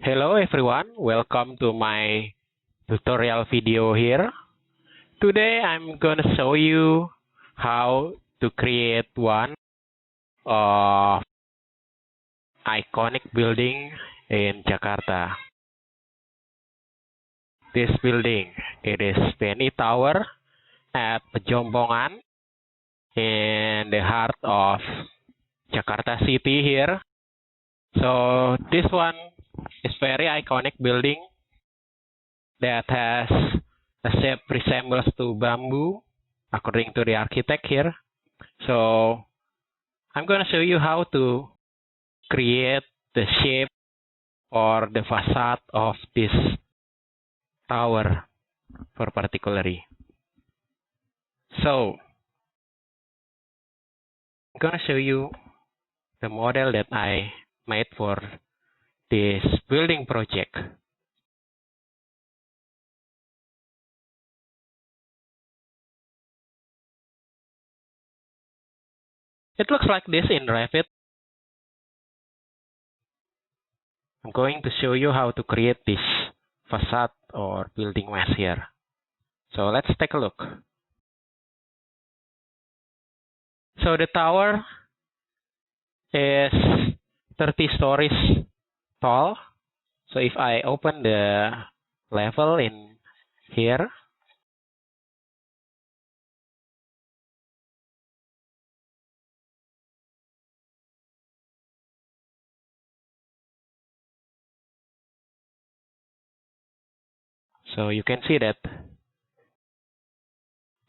Hello everyone, welcome to my tutorial video here. Today I'm gonna show you how to create one of iconic building in Jakarta. This building, it is PNI Tower at Pejombongan in the heart of Jakarta City here. So this one is very iconic building that has a shape resembles to bamboo according to the architect here. So I'm going to show you how to create the shape or the facade of this tower for particularly. So I'm going to show you the model that I made for this building project. It looks like this in Revit. I'm going to show you how to create this facade or building mesh here. So let's take a look. So the tower is 30 stories tall. So if I open the level in here, so you can see that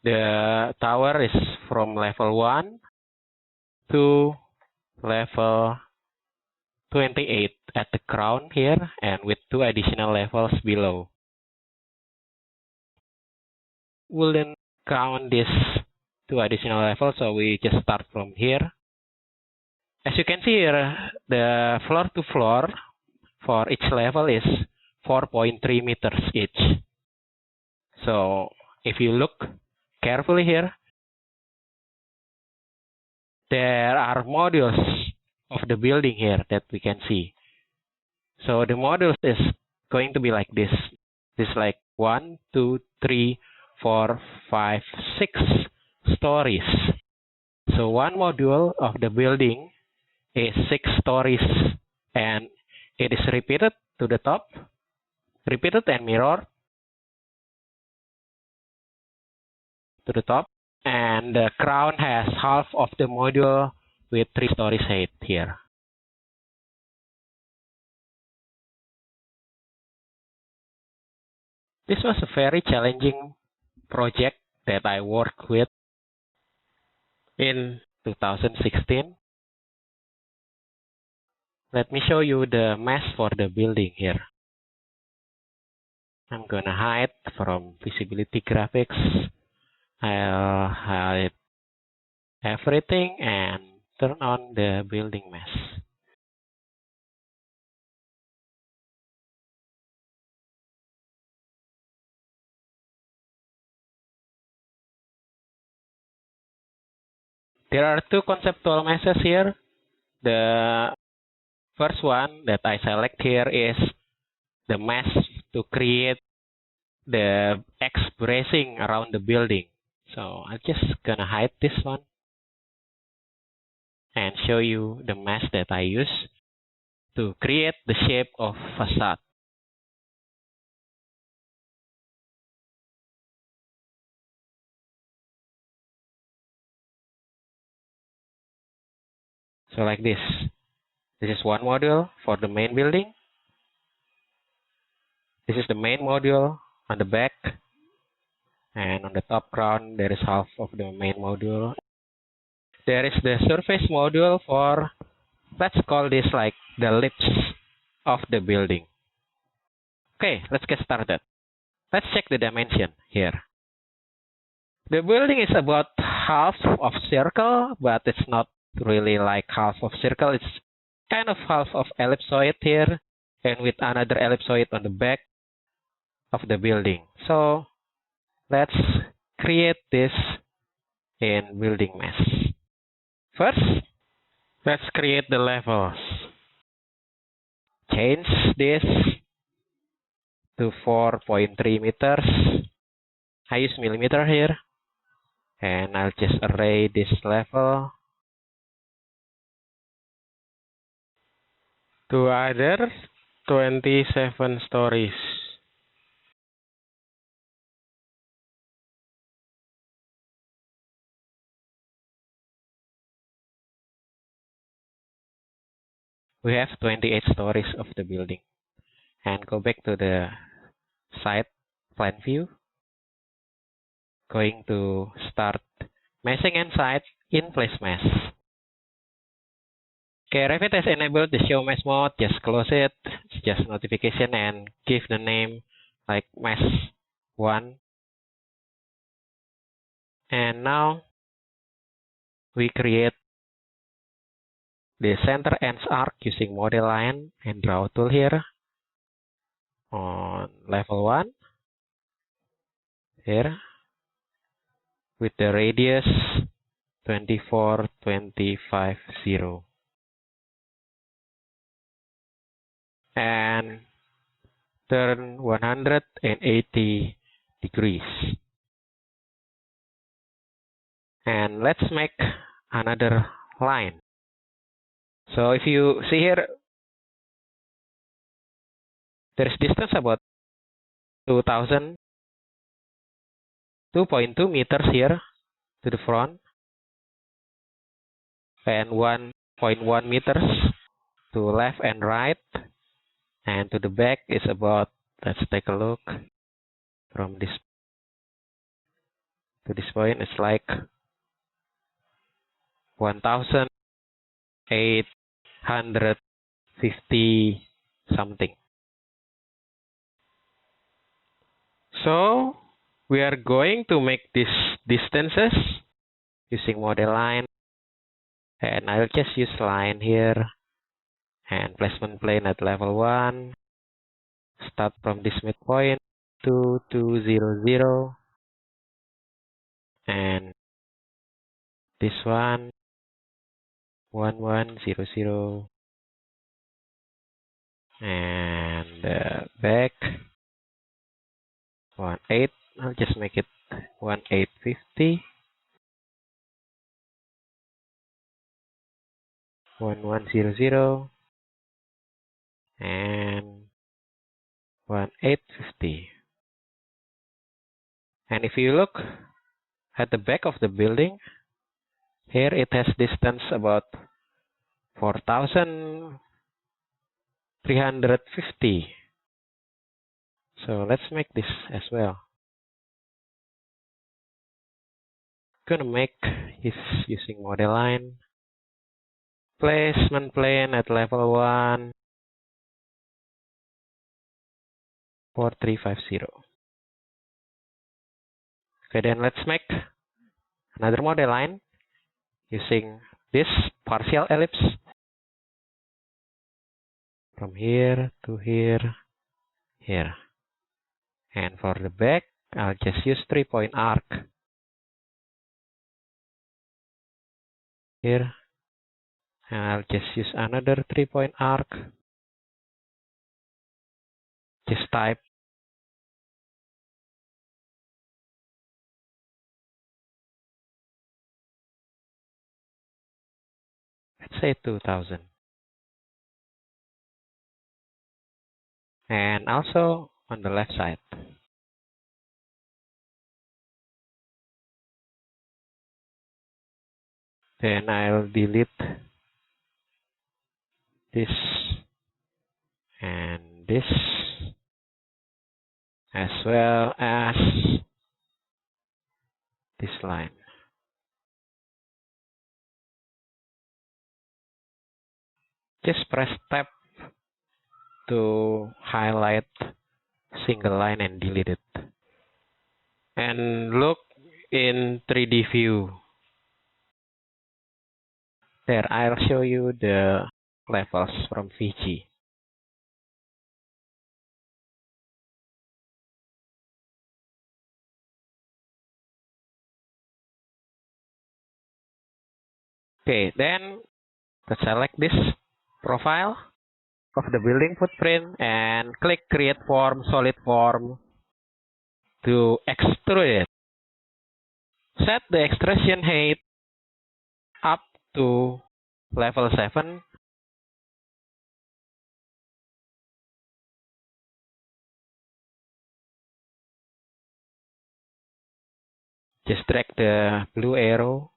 the tower is from level 1 to level 28 at the crown here and with 2 additional levels below. Wouldn't count this 2 additional levels, so we just start from here. As you can see here, the floor to floor for each level is 4.3 meters each. So if you look carefully here, there are modules of the building here that we can see. So the modules is going to be like this. This is like 1, 2, 3, 4, 5, 6 stories. So one module of the building is 6 stories and it is repeated to the top, repeated and mirror to the top, and the crown has half of the module with 3 stories height here. This was a very challenging project that I worked with in 2016. Let me show you the mesh for the building here. I'm gonna hide from visibility graphics. I'll hide everything and turn on the building mesh. There are 2 conceptual meshes here. The first one that I select here is the mesh to create the X bracing around the building. So I'm just gonna hide this one and show you the mesh that I use to create the shape of facade. So like this. This is one module for the main building. This is the main module on the back. And on the top crown, there is half of the main module. There is the surface module for, let's call this like the lips of the building. Okay, let's get started. Let's check the dimension here. The building is about half of circle, but it's not really like half of circle. It's kind of half of ellipsoid here, and with another ellipsoid on the back of the building. So let's create this in building mesh. First, let's create the levels. change this to 4.3 meters. I use millimeter here, and I'll just array this level to other 27 stories. We have 28 stories of the building. And go back to the site plan view. Going to start meshing and site in place mesh. Okay, Revit has enabled the show mesh mode. Just close it. It's just notification and give the name like mesh 1. And now we create the center ends arc using model line and draw tool here on level 1 here with the radius 24, 25, 0. And turn 180 degrees. And let's make another line. So if you see here, there is distance about 2.2 meters here to the front, and 1.1 meters to left and right, and to the back is about, let's take a look, from this to this point it's like 1,850 something. So we are going to make these distances using model line, and I'll just use line here and placement plane at level 1. Start from this midpoint 2200, and this one 1100, and the back 18. I'll just make it 1850, 1100, and 1850. And if you look at the back of the building, here it has distance about 4,350. So let's make this as well. Gonna make is using model line, placement plane at level 1, 4350. Okay, then let's make another model line using this partial ellipse from here to here, here. And for the back, I'll just use 3-point arc here. And I'll just use another 3-point arc. Just type let's say 2000. And also on the left side. Then I'll delete this and this, as well as this line. Just press tab to highlight single line and delete it. And look in 3D view. There, I'll show you the levels from VG. Okay, then let's select this profile of the building footprint and click create form, solid form to extrude it. Set the extrusion height up to level 7. Just drag the blue arrow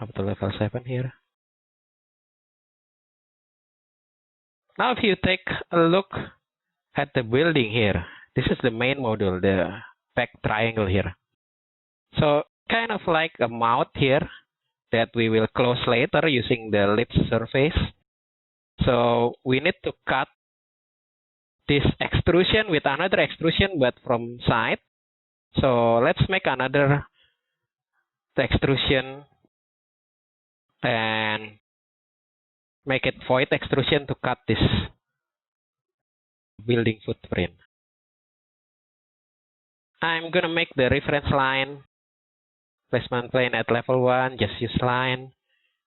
up to level 7 here. Now if you take a look at the building here, this is the main module, the back triangle here. So kind of like a mouth here that we will close later using the ellipse surface. So we need to cut this extrusion with another extrusion but from side. So let's make another extrusion and make it void extrusion to cut this building footprint. I'm gonna make the reference line placement plane at level 1, just use line,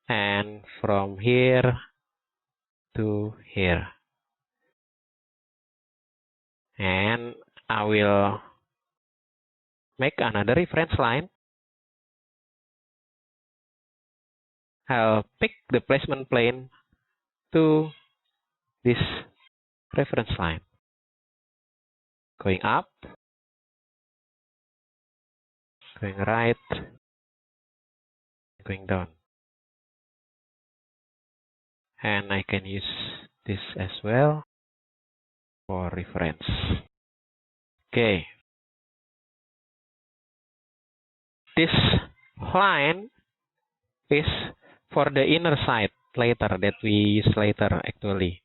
and from here to here. And I will make another reference line. I'll pick the placement plane to this reference line. Going up, going right, going down. And I can use this as well for reference. Okay. This line is for the inner side later, that we use later actually.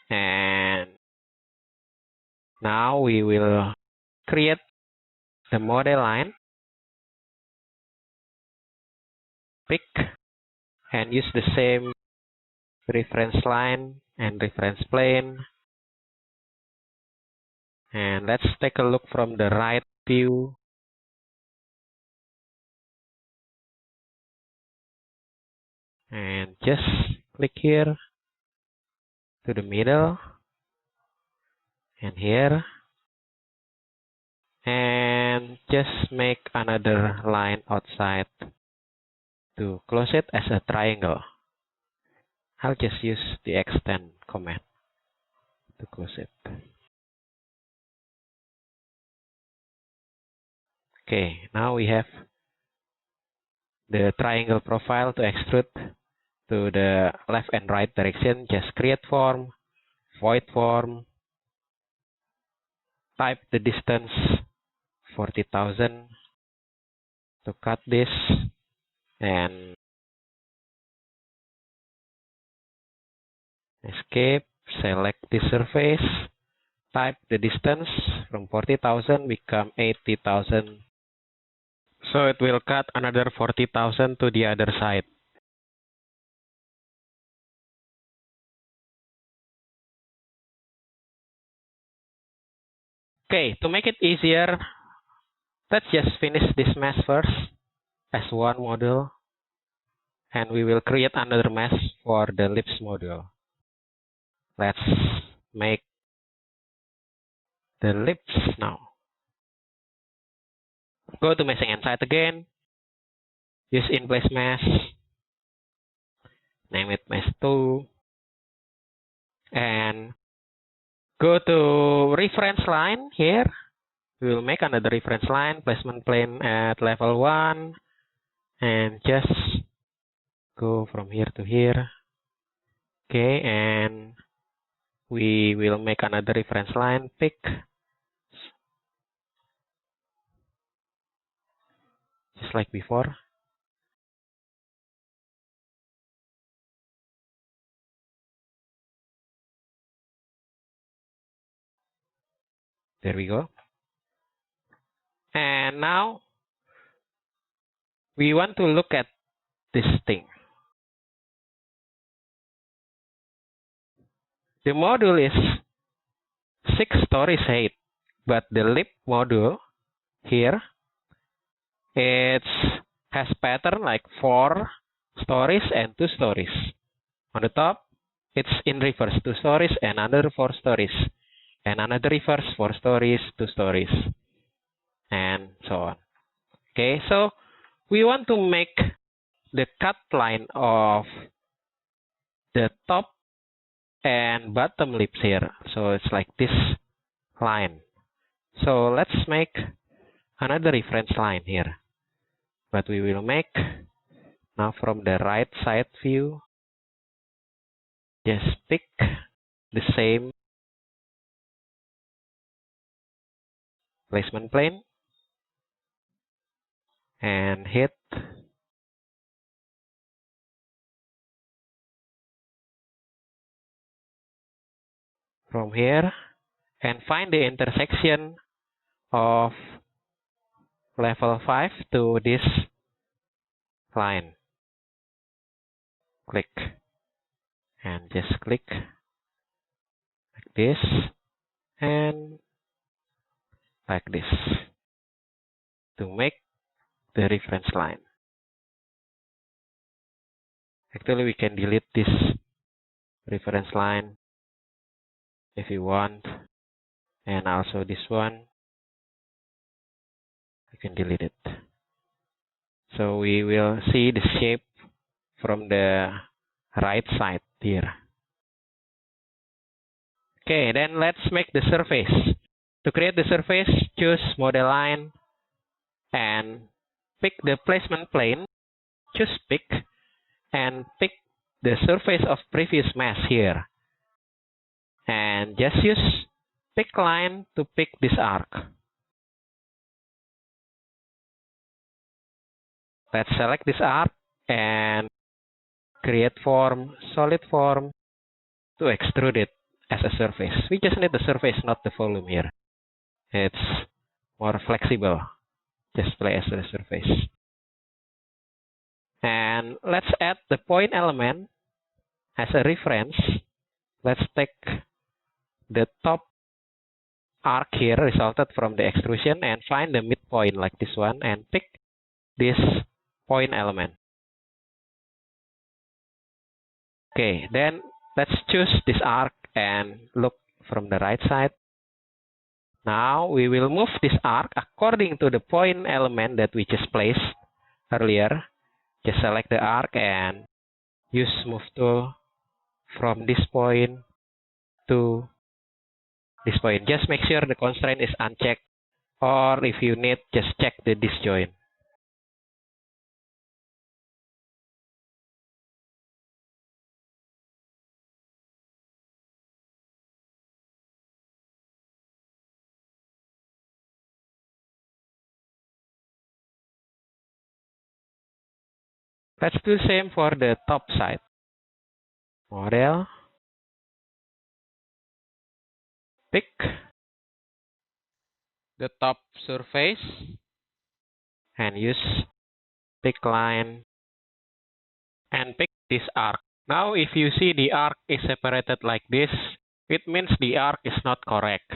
And now we will create the model line. Pick and use the same reference line and reference plane. And let's take a look from the right view. And just click here to the middle and here. And just make another line outside to close it as a triangle. I'll just use the extend command to close it. Okay, now we have the triangle profile to extrude to the left and right direction. Just create form, void form, type the distance 40,000 to cut this, and escape, select the surface, type the distance from 40,000 become 80,000. So it will cut another 40,000 to the other side. Okay, to make it easier, let's just finish this mesh first as one module, and we will create another mesh for the ellipse module. Let's make the ellipse now. Go to meshing inside again, use in place mesh, name it mesh 2, and go to reference line here. We will make another reference line, placement plane at level 1, and just go from here to here. Okay, and we will make another reference line, pick, just like before. There we go. And now we want to look at this thing. The module is 6 stories height, but the lip module here, it has pattern like 4 stories and 2 stories. On the top it's in reverse, 2 stories and another 4 stories, and another reverse, 4 stories, 2 stories, and so on. Okay, so we want to make the cut line of the top and bottom lips here. So it's like this line. So let's make another reference line here. But we will make now from the right side view. Just pick the same placement plane and hit from here and find the intersection of level 5 to this line. Click and just click like this and like this to make the reference line. Actually, we can delete this reference line if you want, and also this one, you can delete it. So we will see the shape from the right side here. Okay, then let's make the surface. To create the surface, choose model line and pick the placement plane, choose pick, and pick the surface of previous mesh here. And just use pick line to pick this arc. Let's select this arc and create form, solid form, to extrude it as a surface. We just need the surface, not the volume here. It's more flexible. Just play as the surface. And let's add the point element as a reference. Let's take the top arc here resulted from the extrusion and find the midpoint like this one and pick this point element. Okay, then let's choose this arc and look from the right side. Now we will move this arc according to the point element that we just placed earlier. Just select the arc and use move tool from this point to this point. Just make sure the constraint is unchecked, or if you need, just check the disjoint. Let's do the same for the top side. Model, pick the top surface and use pick line and pick this arc. Now if you see the arc is separated like this, it means the arc is not correct.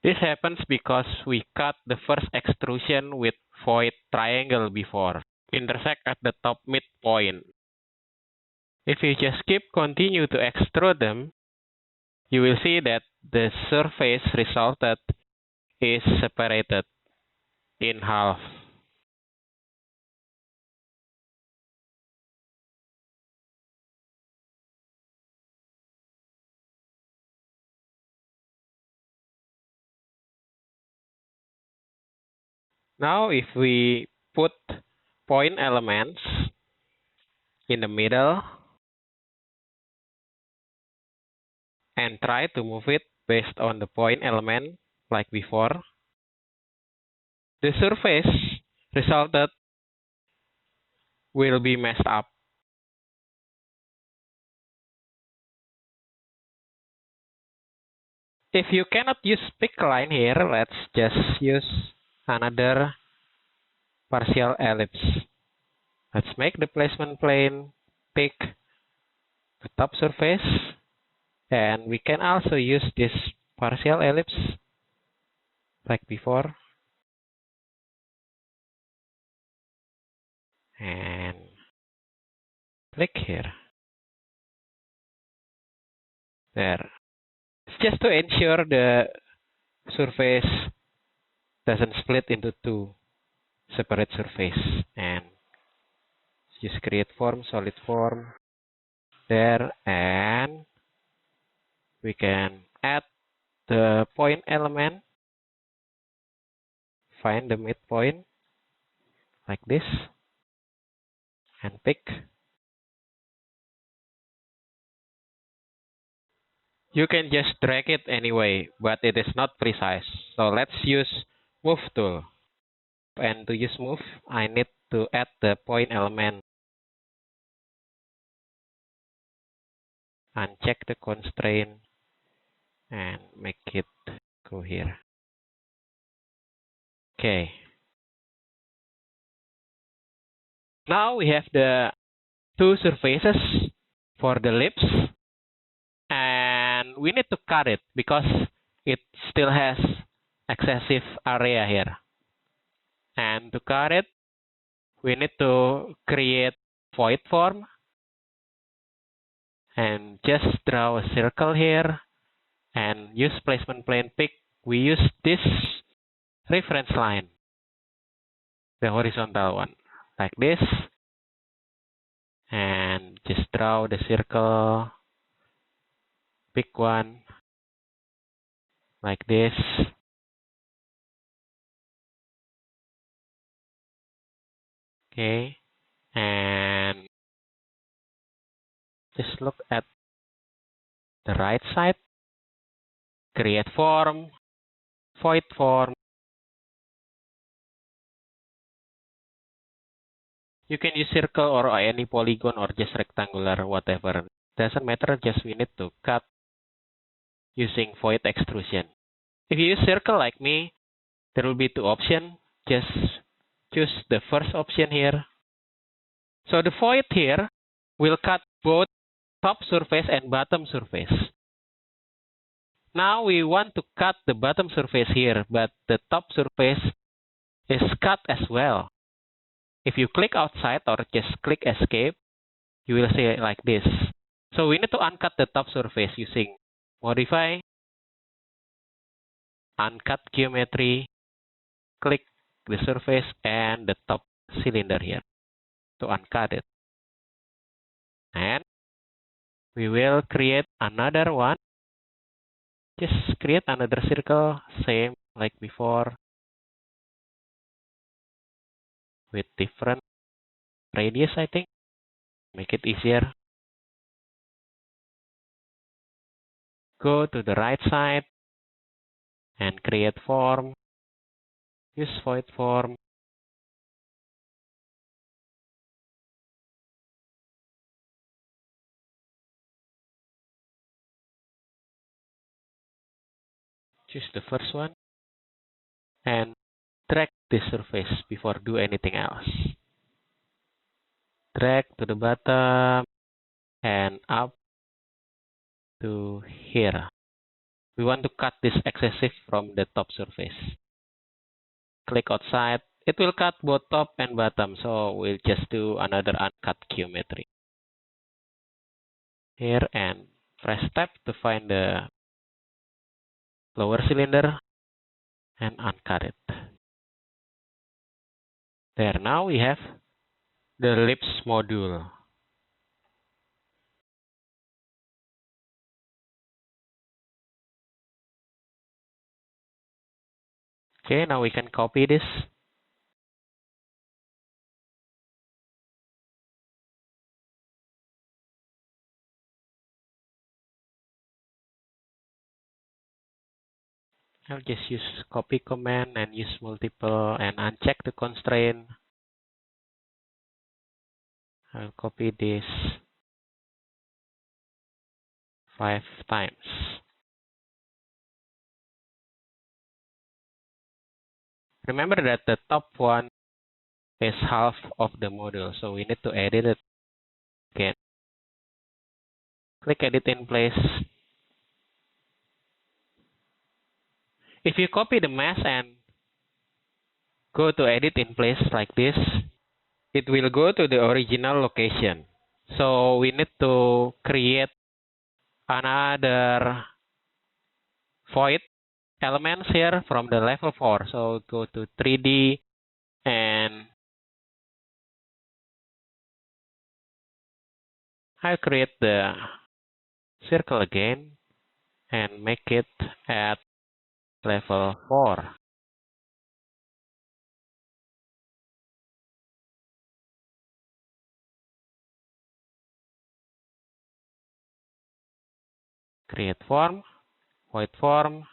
This happens because we cut the first extrusion with void triangle before, intersect at the top midpoint. If you just continue to extrude them, you will see that the surface resulted is separated in half. Now if we put point elements in the middle and try to move it based on the point element like before, the surface resulted will be messed up. If you cannot use pick line here, let's just use another partial ellipse. Let's make the placement plane, pick the top surface, and we can also use this partial ellipse like before. And click here. There. It's just to ensure the surface doesn't split into two separate surface. And just create form, solid form there, and we can add the point element, find the midpoint like this, and pick. You can just drag it anyway, but it is not precise. So let's use move tool. And to use move, I need to add the point element. Uncheck the constraint and make it go here. Okay. Now we have the two surfaces for the lips, and we need to cut it because it still has excessive area here. And to cut it, we need to create void form and just draw a circle here and use placement plane pick. We use this reference line, the horizontal one, like this, and just draw the circle, pick one like this. Okay, and just look at the right side, create form, void form. You can use circle or any polygon or just rectangular, whatever. Doesn't matter, just we need to cut using void extrusion. If you use circle like me, there will be two options. Just choose the first option here. So the void here will cut both top surface and bottom surface. Now we want to cut the bottom surface here, but the top surface is cut as well. If you click outside or just click escape, you will see it like this. So we need to uncut the top surface using modify, uncut geometry, click the surface and the top cylinder here to uncut it. And we will create another one. Just create another circle, same like before, with different radius, I think. Make it easier. Go to the right side and create form. Use void form. Choose the first one and drag this surface before do anything else. Drag to the bottom and up to here. We want to cut this excessive from the top surface. Click outside. It will cut both top and bottom, so we'll just do another uncut geometry. Here and press tab to find the lower cylinder and uncut it. There, now we have the lips module. Okay, now we can copy this. I'll just use copy command and use multiple and uncheck the constraint. I'll copy this 5 times. Remember that the top one is half of the module, so we need to edit it again. Click edit in place. If you copy the mesh and go to edit in place like this, it will go to the original location. So we need to create another void elements here from the level 4. So go to 3D and I'll create the circle again and make it at level 4. Create form, void form,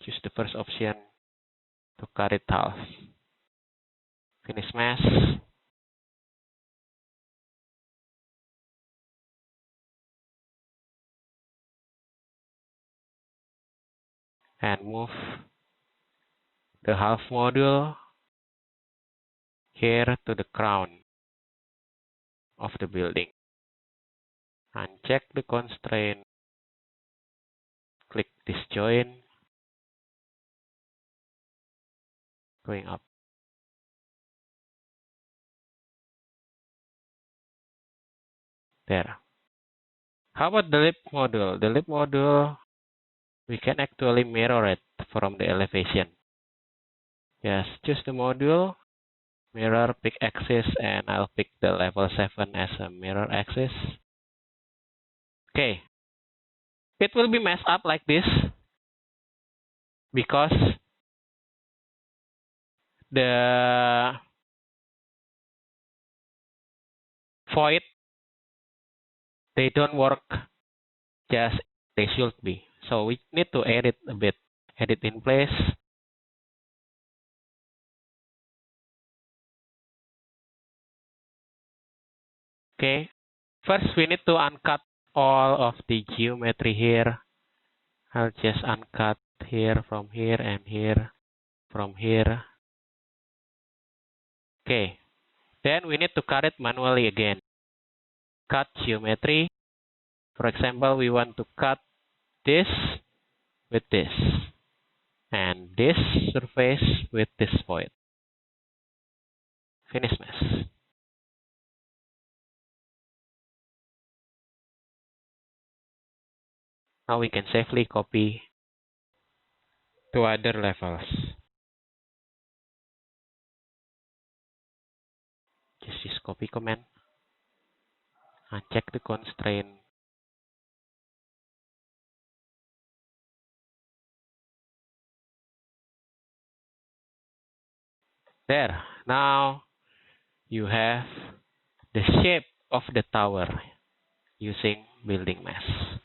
choose the first option to cut it half. Finish mesh. And move the half module here to the crown of the building. Uncheck the constraint. Click disjoint. Going up. There. How about the lip module? The lip module, we can actually mirror it from the elevation. Yes, choose the module, mirror, pick axis, and I'll pick the level 7 as a mirror axis. Okay. It will be messed up like this because the void, they don't work just they should be. So we need to edit a bit. Edit in place. Okay. First, we need to uncut all of the geometry here. I'll just uncut here, from here, and here, from here. Okay. Then we need to cut it manually again. Cut geometry. For example, we want to cut this with this. And this surface with this void. Finish mesh. Now we can safely copy to other levels. Just use copy command. Uncheck the constraint. There. Now you have the shape of the tower using building mesh.